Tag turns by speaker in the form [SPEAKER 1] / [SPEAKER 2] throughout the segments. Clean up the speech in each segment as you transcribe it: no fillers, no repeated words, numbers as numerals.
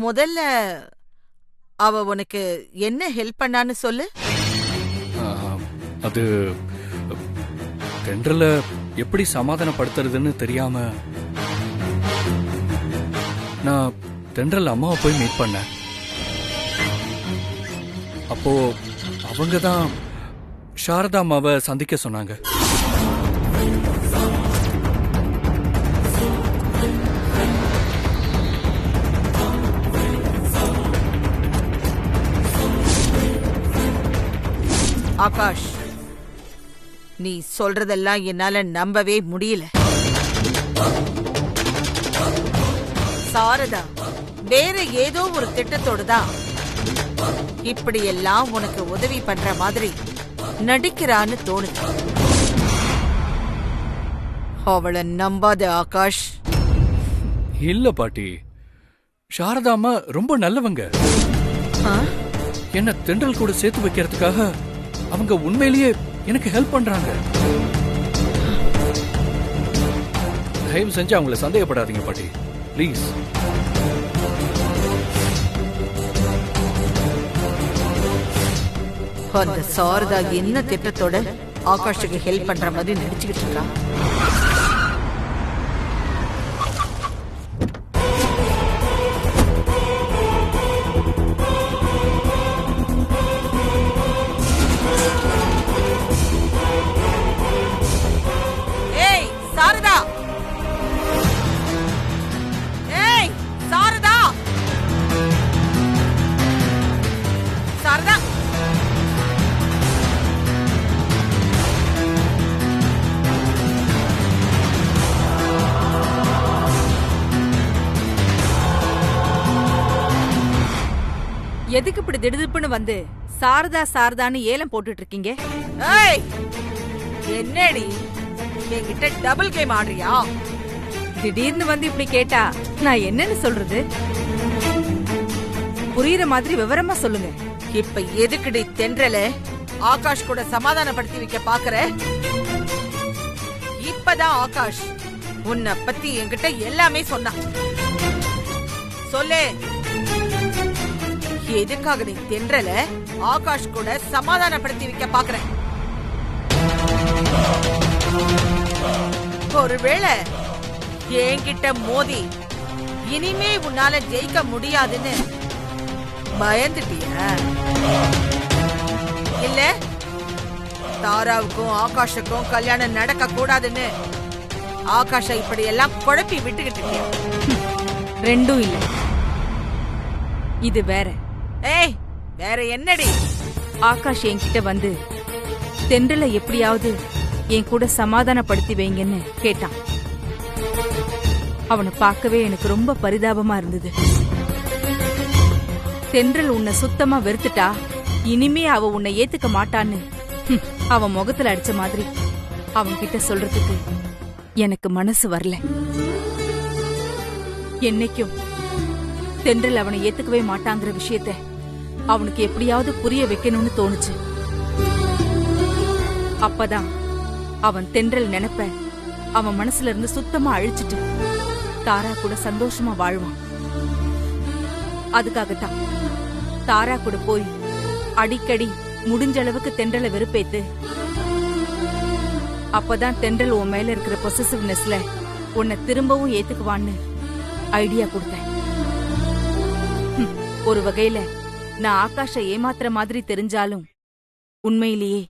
[SPEAKER 1] முதல்ல அவ உனக்கு என்ன ஹெல்ப் பண்ணான்னு சொல்லு.
[SPEAKER 2] அது தென்றல எப்படி சமாதானப்படுத்துறதுன்னு தெரியாம நான் தென்றல் அம்மாவை போய் மீட் பண்ணேன். அப்போ அவங்க தான் சாரதா அம்மாவை சந்திக்க சொன்னாங்க.
[SPEAKER 1] ஆகாஷ், நீ சொல்றதெல்லாம் என்னால நம்பவே முடியல. சாரதா வேற ஏதோ ஒரு திட்டத்தோடு தான் இப்படி எல்லாம் உனக்கு உதவி பண்ற மாதிரி நடிக்கிறான்னு தோணுது. அவளை நம்பாத ஆகாஷ்.
[SPEAKER 2] இல்ல பாட்டி, சாரதா அம்மா ரொம்ப நல்லவங்க. என்ன தென்றல் கூட சேர்த்து வைக்கிறதுக்காக அவங்க உண்மையிலேயே எனக்கு ஹெல்ப் பண்றாங்க. தயவு செஞ்சு அவங்கள சந்தேகப்படாதீங்க பாட்டி, ப்ளீஸ்.
[SPEAKER 1] அந்த சாரதா என்ன திட்டத்தோட ஆகாஷுக்கு ஹெல்ப் பண்ற மாதிரி நடிச்சுக்கிட்டு இருக்கா? ஏய் சாரதா, ஏய் சாரதா, சாரதா.
[SPEAKER 3] எதுக்கு இப்படி திடுதிப்புன்னு வந்து சாரதா சாரதான்னு ஏலம் போட்டுட்டு இருக்கீங்க?
[SPEAKER 1] ஏய், என்னடி என்கிட்ட டபுள் கேம் ஆடுறியா?
[SPEAKER 3] திடீர்னு வந்து இப்படி கேட்டா நான் என்னன்னு சொல்றது? புரியுற மாதிரி விவரமா சொல்லுங்க.
[SPEAKER 1] இப்ப எதுக்குடி தென்றல ஆகாஷ் கூட சமாதானப்படுத்தி வைக்க பாக்குற? இப்பதான் ஆகாஷ் உன்னை பத்தி என்கிட்ட எல்லாமே சொன்னான். சொல்லு, எதுக்காக நீ தென்றல ஆகாஷ் கூட சமாதானப்படுத்தி வைக்க பாக்குற? ஒருவேளை என்கிட்ட மோதி இனிமே உன்னால ஜெயிக்க முடியாதுன்னு பயந்துட்டிய? இல்ல தாராவுக்கும் ஆகாஷுக்கும் கல்யாணம் நடக்க கூடாதுன்னு ஆகாஷ இப்படி எல்லாம் குழப்பி விட்டுக்கிட்டு இருக்கிய?
[SPEAKER 3] ரெண்டும் இல்ல, இது வேற.
[SPEAKER 1] ஏய், வேற என்னடி?
[SPEAKER 3] ஆகாஷ் என்கிட்ட வந்து தென்றல எப்படியாவது என் கூட சமாதானப்படுத்தி வைங்கன்னு கேட்டான். அவனை பார்க்கவே எனக்கு ரொம்ப பரிதாபமா இருந்தது. தென்றல் உன்னை சுத்தமா வெறுத்துட்டா இனிமே அவ உன்னை ஏத்துக்க மாட்டான்னு அவன் முகத்துல அடிச்ச மாதிரி அவன்கிட்ட சொல்றதுக்கு எனக்கு மனசு வரல. என்னைக்கும் தென்றல் அவனை ஏத்துக்கவே மாட்டாங்கிற விஷயத்த அவனுக்கு எப்படியாவது புரிய வைக்கணும்னு தோணுச்சு. அப்பதான் அவன் தென்றல் நினைப்ப அவன் மனசுல இருந்து சுத்தமா அழிச்சிட்டு தாரா கூட சந்தோஷமா வாழ்வான். அதுக்காகத்தான் தாரா கூட போய் அடிக்கடி முடிஞ்ச அளவுக்கு தென்றலை வெறுப்பேத்து. அப்பதான் தென்றல் உன் மேல இருக்கிற பொசசிவ்னஸ்ல உன்னை திரும்பவும் ஏத்துக்குவான்னு ஐடியா கொடுத்தேன். ஒரு வகையில நான் ஆகாஷ ஏமாத்துற மாதிரி தெரிஞ்சாலும் உண்மையிலேயே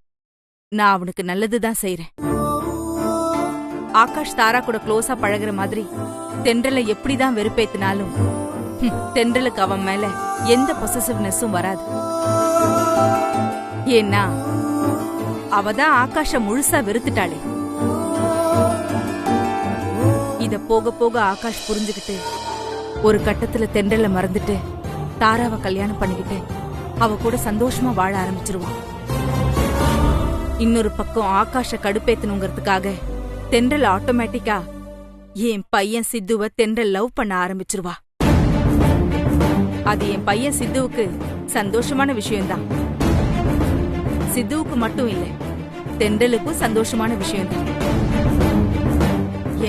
[SPEAKER 3] நான் அவனுக்கு நல்லதுதான் செய்யறேன். ஆகாஷ் தாரா கூட க்ளோஸா பழகுற மாதிரி தென்றலை எப்படிதான் வெறுப்பேத்தினாலும் தென்றலுக்கு அவன் மேல எந்த பொசசிவ்னஸும் வராது. ஏன்னா அவதான் ஆகாஷ முழுசா வெறுத்துட்டாளே. இத போக போக ஆகாஷ் புரிஞ்சுக்கிட்டு ஒரு கட்டத்துல தென்றலை மறந்துட்டு தாராவை கல்யாணம் பண்ணிக்கிட்டு அவ கூட சந்தோஷமா வாழ ஆரம்பிச்சிருவான். இன்னொரு பக்கம் ஆகாஷ கடுப்பேத்தணுங்கிறதுக்காக தென்றல் ஆட்டோமேட்டிக்கா என் பையன் சித்துவ தென்றல் லவ் பண்ண ஆரம்பிச்சிருவா. அது என் பையன் சித்துவுக்கு சந்தோஷமான விஷயம்தான். சித்துவுக்கு மட்டும் இல்ல, தென்றலுக்கும் சந்தோஷமான விஷயம்தான்.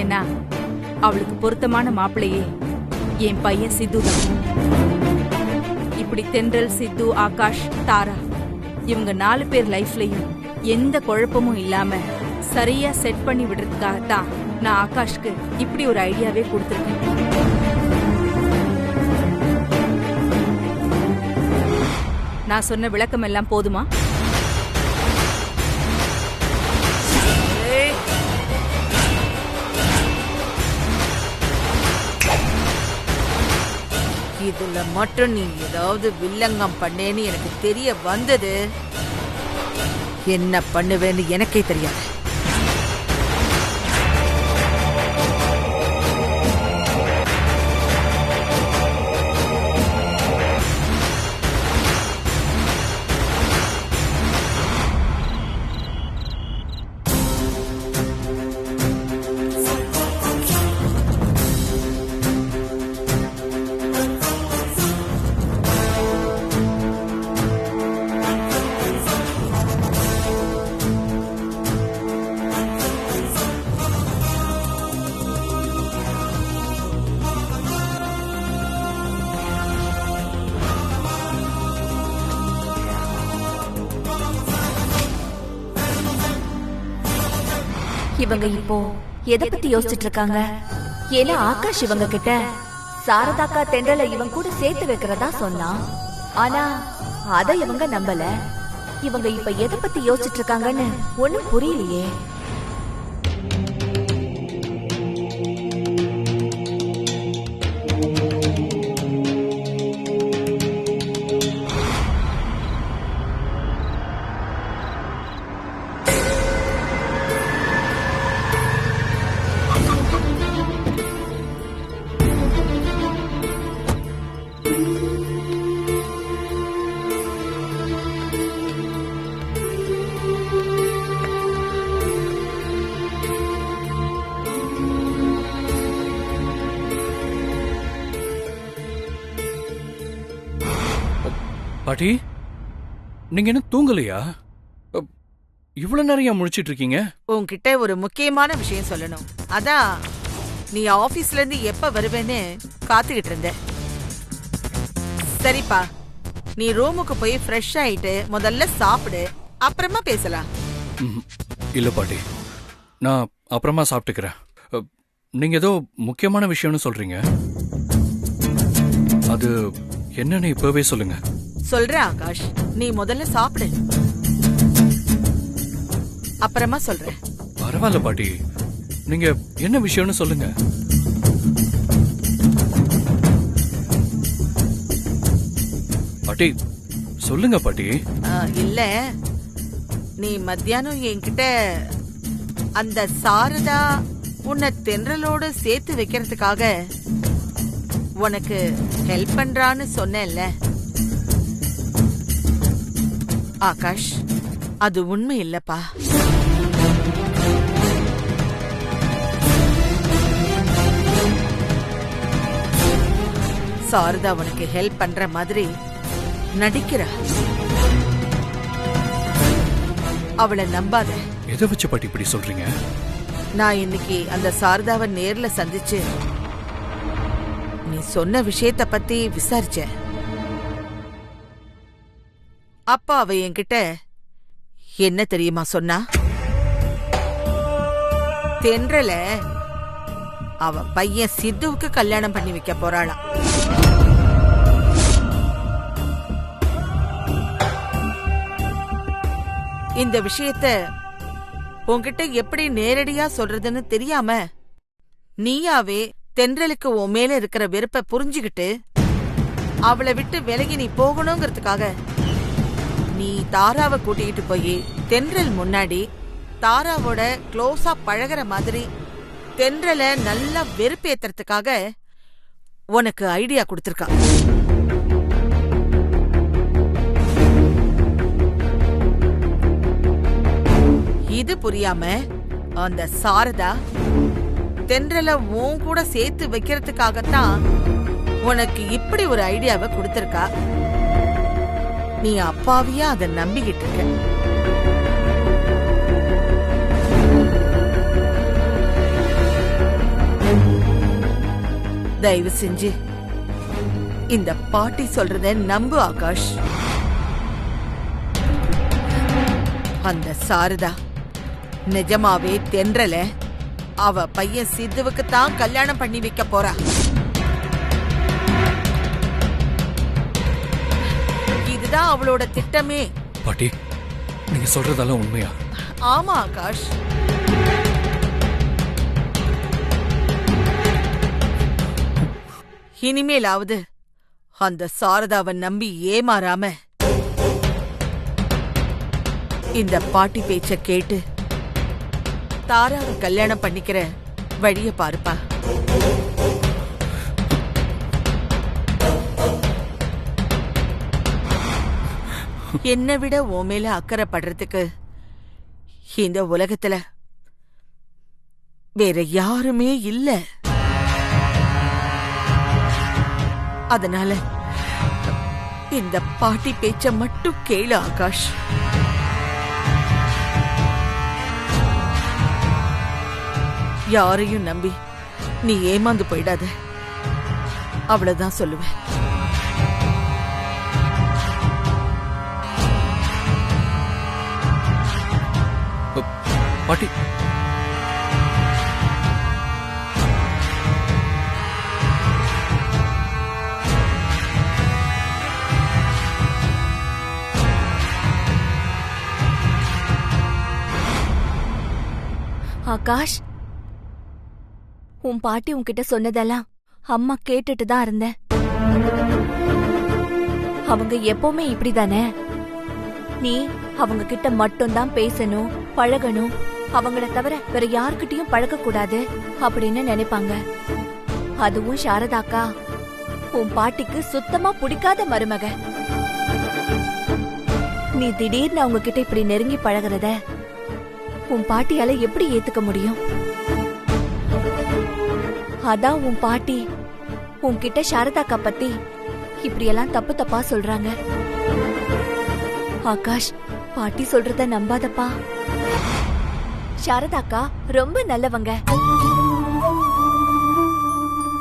[SPEAKER 3] ஏன்னா அவளுக்கு பொருத்தமான மாப்பிள்ளையே என் பையன் சித்து தான். இப்படி தென்றல், சித்து, ஆகாஷ், தாரா இவங்க 4 பேர் லைஃப்லயும் எந்த குழப்பமும் இல்லாம சரியா செட் பண்ணி விடுறதுக்காகத்தான் நான் ஆகாஷ்க்கு இப்படி ஒரு ஐடியாவே கொடுத்துருக்கேன். நான் சொன்ன விளக்கம் எல்லாம் போதுமா?
[SPEAKER 1] இதுல மட்டும் நீ ஏதாவது வில்லங்கம் பண்ணேன்னு எனக்கு தெரிய வந்தது, என்ன பண்ணுவேன்னு எனக்கே தெரியாது.
[SPEAKER 4] இவங்க இப்போ எதை பத்தி யோசிச்சுட்டு இருக்காங்க? ஏன்னா ஆகாஷ் இவங்க கிட்ட சாரதாக்கா தென்றல இவங்க கூட சேர்த்து வைக்கிறதா சொன்னான். ஆனா அத இவங்க நம்பல. இவங்க இப்ப எதை பத்தி யோசிச்சுட்டு இருக்காங்கன்னு ஒண்ணும் புரியலையே.
[SPEAKER 2] பாட்டி, நீங்க என்ன தூங்கலையா? இவ்வளவு நேரம் முழிச்சிட்டு இருக்கீங்க?
[SPEAKER 1] உன்கிட்ட ஒரு முக்கியமான விஷயம் சொல்லணும். அதான் நீ ஆபீஸ்ல இருந்து எப்ப வருவேன்னு காத்துக்கிட்டு இருந்த. சரிப்பா, நீ ரூமுக்கு போய் ஃப்ரெஷ் ஆயிட்டு முதல்ல சாப்பிடு, அப்புறமா பேசலாம்.
[SPEAKER 2] இல்ல பாட்டி, நான் அப்புறமா சாப்பிட்டுக்கிறேன். நீங்க ஏதோ முக்கியமான விஷயம்னு சொல்றீங்க, அது என்னன்னு இப்பவே சொல்லுங்க.
[SPEAKER 1] சொல்றேன் ஆகாஷ், நீ முதல்ல சாப்பிடு, அப்புறமா சொல்றேன்.
[SPEAKER 2] பரவாயில்ல பாட்டி, நீங்க என்ன விஷயம்னு சொல்லுங்க. பாட்டி சொல்லுங்க பாட்டி.
[SPEAKER 1] இல்ல, நீ மத்தியானம் என்கிட்ட அந்த சாரதா உன்னை தென்றலோடு சேர்த்து வைக்கிறதுக்காக உனக்கு ஹெல்ப் பண்றான்னு சொன்னேன்ல ஆகாஷ், அது உண்மை இல்லப்பா. சாரதா உனக்கு ஹெல்ப் பண்ற மாதிரி நடிக்கிறா. அவளை நம்பாத.
[SPEAKER 2] எதை வச்சு பாட்டி இப்படி சொல்றீங்க?
[SPEAKER 1] நான் இன்னைக்கு அந்த சாரதாவை நேர்ல சந்திச்சு நீ சொன்ன விஷயத்த பத்தி விசாரிச்சேன். அப்பா அவ என்கிட்ட என்ன தெரியுமா சொன்னா? தென்றல அவ பையன் சித்துவுக்கு கல்யாணம் பண்ணி வைக்க போறாளாம். இந்த விஷயத்த உன்கிட்ட எப்படி நேரடியா சொல்றதுன்னு தெரியாம நீயாவே தென்றலுக்கு உன் மேல இருக்கிற வெறுப்ப புரிஞ்சுகிட்டு அவளை விட்டு விலகி நீ போகணுங்கிறதுக்காக நீ தாராவை கூட்டிகிட்டு போய் தென்றல் முன்னாடி தாராவோட க்ளோஸா பழகிற மாதிரி தென்றல நல்லா வெறுப்பேத்துறதுக்காக உனக்கு ஐடியா கொடுத்திருக்கா. இது புரியாம அந்த சாரதா தென்றல உன் கூட சேர்த்து வைக்கிறதுக்காகத்தான் உனக்கு இப்படி ஒரு ஐடியாவை கொடுத்திருக்கா. நீ அப்பாவியா அதை நம்பிக்கிட்டு இருக்க. தயவு செஞ்சு இந்த பாட்டி சொல்றத நம்பு ஆகாஷ். அந்த சாரதா நிஜமாவே தென்றல அவ பையன் சித்துவுக்கு தான் கல்யாணம் பண்ணி வைக்க போறா. இதுதான் அவளோட திட்டமே.
[SPEAKER 2] பாட்டி, நீங்க சொல்றதெல்லாம் உண்மையா?
[SPEAKER 1] ஆமா ஆகாஷ். இனிமேலாவது அந்த சாரதாவை நம்பி ஏமாறாம இந்த பாட்டி பேச்ச கேட்டு தாராவை கல்யாணம் பண்ணிக்கிற வழிய பாருப்பா. என்னை விட உன் மேல அக்கறைப்படுறதுக்கு இந்த உலகத்துல வேற யாருமே இல்ல. அதனால இந்த பாட்டி பேச்ச மட்டும் கேளு ஆகாஷ். யாரையும் நம்பி நீ ஏமாந்து போயிடாத, அவ்வளவுதான் சொல்லுவேன்.
[SPEAKER 2] பாட்டி,
[SPEAKER 4] ஆகாஷ், உன் பாட்டி உன்கிட்ட சொன்னதெல்லாம் அம்மா கேட்டுட்டு தான் இருந்தேன். அவங்க எப்பவுமே இப்படிதானே, நீ அவங்க கிட்ட மட்டும்தான் பேசணும், பழகணும், அவங்கள தவிர வேற யாருக்கிட்டையும் பழக கூடாது அப்படின்னு நினைப்பாங்க. அதுவும் சாரதாக்கா உன் பாட்டிக்கு சுத்தமா பிடிக்காத மருமக. நீ திடீர்னு அவங்க கிட்ட இப்படி நெருங்கி பழகிறத உன் பாட்டியால எப்படி ஏத்துக்க முடியும்? அதான் உன் பாட்டி உன்கிட்ட சாரதாக்கா பத்தி இப்படியெல்லாம் தப்பு தப்பா சொல்றாங்க. ஆகாஷ், பாட்டி சொல்றத நம்பாதப்பா. சாரதாக்கா ரொம்ப நல்லவங்க.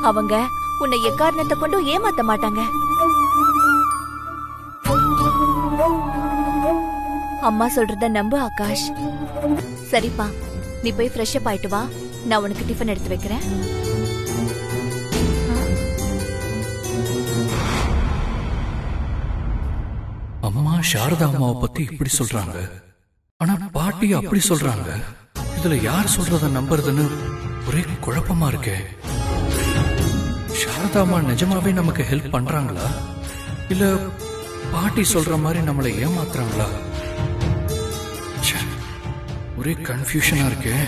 [SPEAKER 4] அவங்க உன்னை எக்காரணத்தை கொண்டு ஏமாத்த மாட்டாங்க. அம்மா சொல்றத நம்பு ஆகாஷ். சரிப்பா, நீ போய் ஃப்ரெஷ் அப் ஆயிட்டு வா, நான் உனக்கு டிஃபன் எடுத்து வைக்கிறேன்.
[SPEAKER 2] அம்மா சாரதா அம்மாவை பத்தி இப்படி சொல்றாங்க, ஆனா பாட்டி அப்படி சொல்றாங்க. இதுல யார் சொல்றத நம்புறதுன்னு ஒரே குழப்பமா இருக்கே. சாரதா அம்மா நிஜமாவே நமக்கு ஹெல்ப் பண்றாங்களா, இல்ல பாட்டி சொல்ற மாதிரி நம்மளை ஏமாத்துறாங்களா? ச்சே, ஒரே கன்ஃபியூஷனா இருக்கே.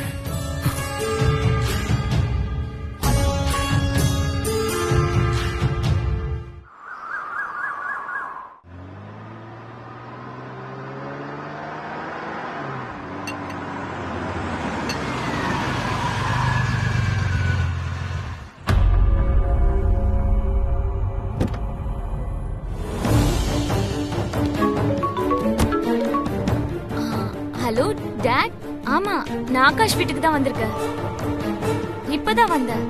[SPEAKER 5] Hello dot. ஆமா, நான் ஆகாஷ் வீட்டுக்கு தான் வந்திருக்கேன். இப்பதான் வந்தேன்.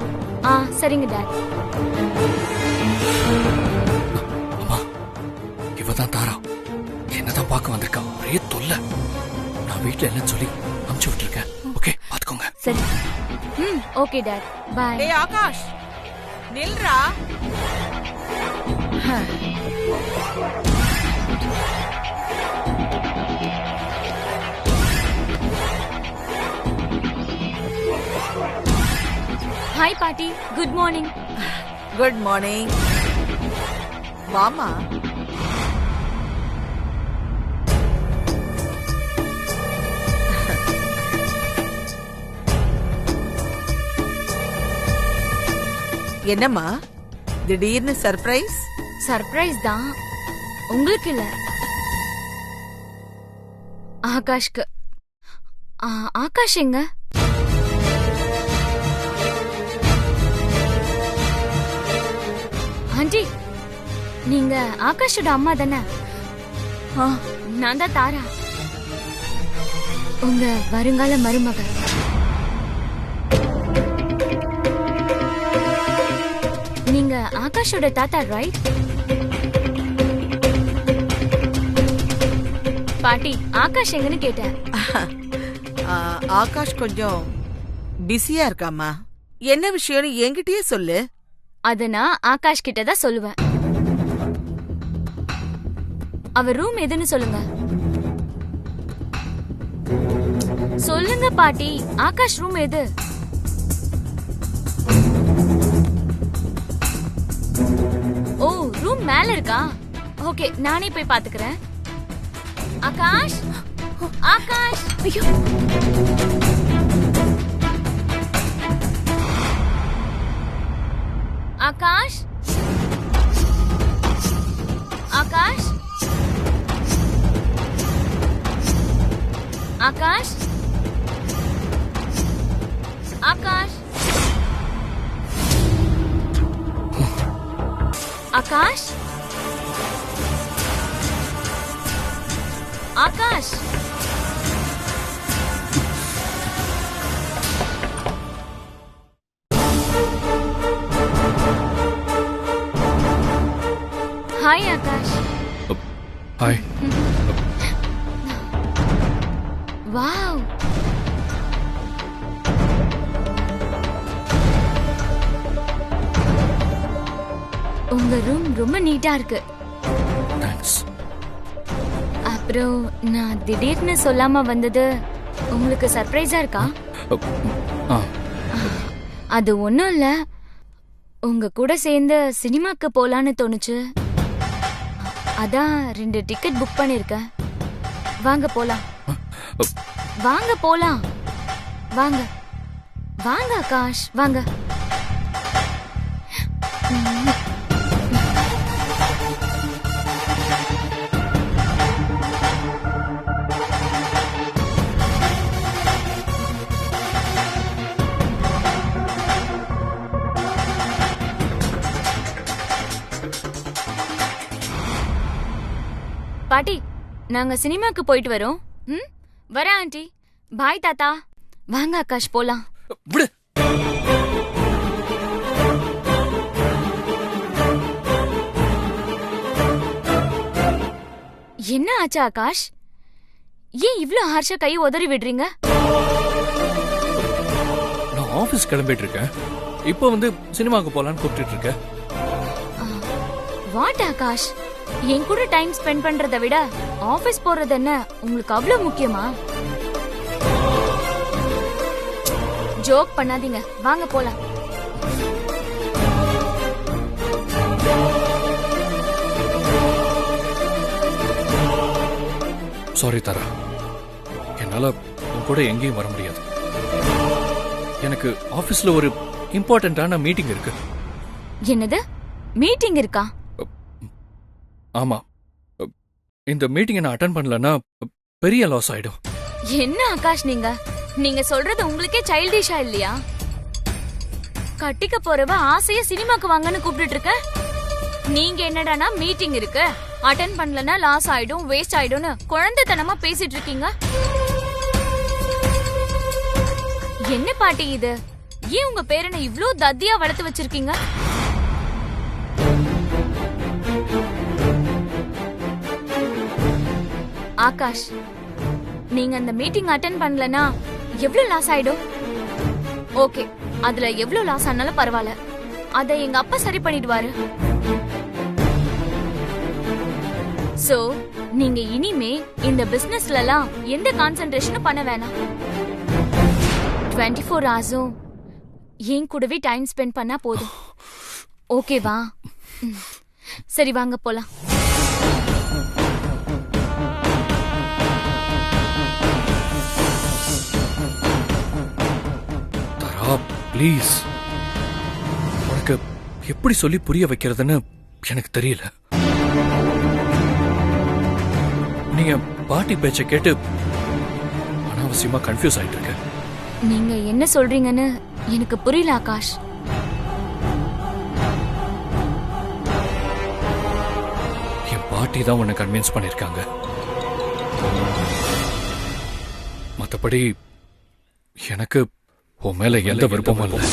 [SPEAKER 5] சரிங்க டாட்.
[SPEAKER 2] அம்மா, இவதான் தாரா. என்னதான் பார்க்க வந்திருக்கா, ஒரே தொல்லை. நான் வீட்டுல என்னன்னு சொல்லி அனுப்பிச்சு விட்டுருக்கேன். ஓகே, பாத்துக்கோங்க.
[SPEAKER 4] சரி.
[SPEAKER 5] ஓகே டாட், பாய்.
[SPEAKER 1] டேய் ஆகாஷ், நில்றா.
[SPEAKER 5] ஹாய் பாட்டி, குட் மார்னிங்.
[SPEAKER 1] Good morning. வாமா. என்னம்மா திடீர்னு சர்ப்ரைஸ்?
[SPEAKER 5] சர்ப்ரைஸ் தான், உங்களுக்கு இல்ல, ஆகாஷ்க்கு. ஆகாஷ் எங்க? ஆண்டி, நீங்க ஆகாஷோட அம்மா தானே? நான் தான் தாரா, உங்க வருங்கால மருமக. நீங்க நீங்க ஆகாஷோட தாத்தா ரைட்? பாட்டி, ஆகாஷ் எங்கன்னு கேட்டேன்.
[SPEAKER 1] ஆகாஷ் கொஞ்சம் பிஸியா இருக்காமா. என்ன விஷயம்னு என்கிட்டயே சொல்லு.
[SPEAKER 5] அத நான் ஆகாஷ் கிட்ட தான் சொல்லுவேன். அவர் ரூம் எதுன்னு சொல்லுங்க. சொல்லுங்க பாட்டி, ஆகாஷ் ரூம் எது? ஓ, ரூம் மேல இருக்கா? ஓகே, நானே போய் பாத்துக்கிறேன். ஆகாஷ், ஆகாஷ், ஐயோ, Akash, Akash, Akash, Akash, Akash, Akash. Hi Akash.
[SPEAKER 2] Hi.
[SPEAKER 5] Wow, உங்க ரூம் ரொம்ப நீட்டா இருக்கு.
[SPEAKER 2] தேங்க்ஸ்.
[SPEAKER 5] அப்புறம் நான் திடீர்னு சொல்லாம வந்தது உங்களுக்கு சர்ப்ரைஸா இருக்கா?
[SPEAKER 2] ஆ,
[SPEAKER 5] அது ஒண்ணும் இல்ல, உங்க கூட சேர்ந்து சினிமாக்கு போலான்னு தோணுச்சு. அதான் 2 டிக்கெட் புக் பண்ணிருக்கேன். வாங்க போலாம். வாங்க போலாம். வாங்க வாங்க ஆகாஷ், வாங்க. பாட்டி, நாங்க சினிமாக்கு போயிட்டு வரோம். வரேன் ஆண்டி. பாய் தாத்தா. வாங்க ஆகாஷ், போலாம்.
[SPEAKER 2] விடு.
[SPEAKER 5] என்ன ஆச்சு ஆகாஷ்? ஏன் இவ்ளோ ஹார்ஷா கை உதறி விடுறீங்க?
[SPEAKER 2] நான் ஆபீஸ் கிளம்பிட்டு இருக்கேன். இப்போ வந்து சினிமாக்கு போலான்னு கூப்பிட்டு இருக்கேன்.
[SPEAKER 5] வாட் ஆகாஷ், என் கூட டைம் ஸ்பெண்ட் பண்றதை விட ஆபீஸ் போறது என்ன உங்களுக்கு அவ்வளவு முக்கியமா? ஜோக் பண்ணாதீங்க, வாங்க போலாம்.
[SPEAKER 2] சாரி தாரா, என்னால உன் கூட எங்கேயும் வர முடியாது. எனக்கு ஆபீஸ்ல ஒரு இம்பார்ட்டன்டான மீட்டிங் இருக்கு.
[SPEAKER 5] என்னது, மீட்டிங் இருக்கா?
[SPEAKER 2] ஆமா, இந்த மீட்டிங்கை நான் அட்டெண்ட் பண்ணலன்னா பெரிய லாஸ் ஆயிடும்.
[SPEAKER 5] என்ன ஆகாஷ், நீங்க சொல்றது உங்களுக்கே சைல்டிஷா இல்லையா? கட்டிக்க போறவ ஆசையா சினிமாக்கு வாங்கன்னு கூப்பிட்டு இருக்க. நீங்க என்னடானா மீட்டிங் இருக்கு, அட்டெண்ட் பண்ணலனா லாஸ் ஆயிடும், வேஸ்ட் ஆயிடும்னு குழந்தைத்தனமா பேசிட்டு இருக்கீங்க. என்ன பாட்டி இது? ஏன் உங்க பேரனை இவ்ளோ தத்தியா வளர்த்து வச்சிருக்கீங்க? ஆகாஷ், நீங்க அந்த மீட்டிங் அட்டெண்ட் பண்ணலனா எவ்வளவு லாஸ் ஆயிடும்? ஓகே, அதுல எவ்வளவு லாஸ் ஆனாலும் பரவாயில்ல, அத எங்க அப்பா சரி பண்ணிடுவாரு. சோ நீங்க இனிமே இந்த பிசினஸ்ல எல்லாம் எந்த கான்சென்ட்ரேஷனும் பண்ண வேணாம். 24 ஹவர்ஸும் என் கூடவே டைம் ஸ்பெண்ட் பண்ணா போதும். ஓகேவா? சரி, வாங்க போலாம்.
[SPEAKER 2] தாரா, ப்ளீஸ். உனக்கு எப்படி சொல்லி புரிய வைக்கிறதுன்னு எனக்கு தெரியல. நீங்க பாட்டி பேச்ச கேட்டு அனாவசியமா கன்ஃபியூஸ் ஆயிட்டு இருக்க.
[SPEAKER 5] நீங்க என்ன சொல்றீங்கன்னு எனக்கு புரியல ஆகாஷ்.
[SPEAKER 2] என் பாட்டி தான் உன்னை கன்வின்ஸ் பண்ணிருக்காங்க. மத்தபடி எனக்கு உன் மேல எந்த விருப்பமும் இல்லை.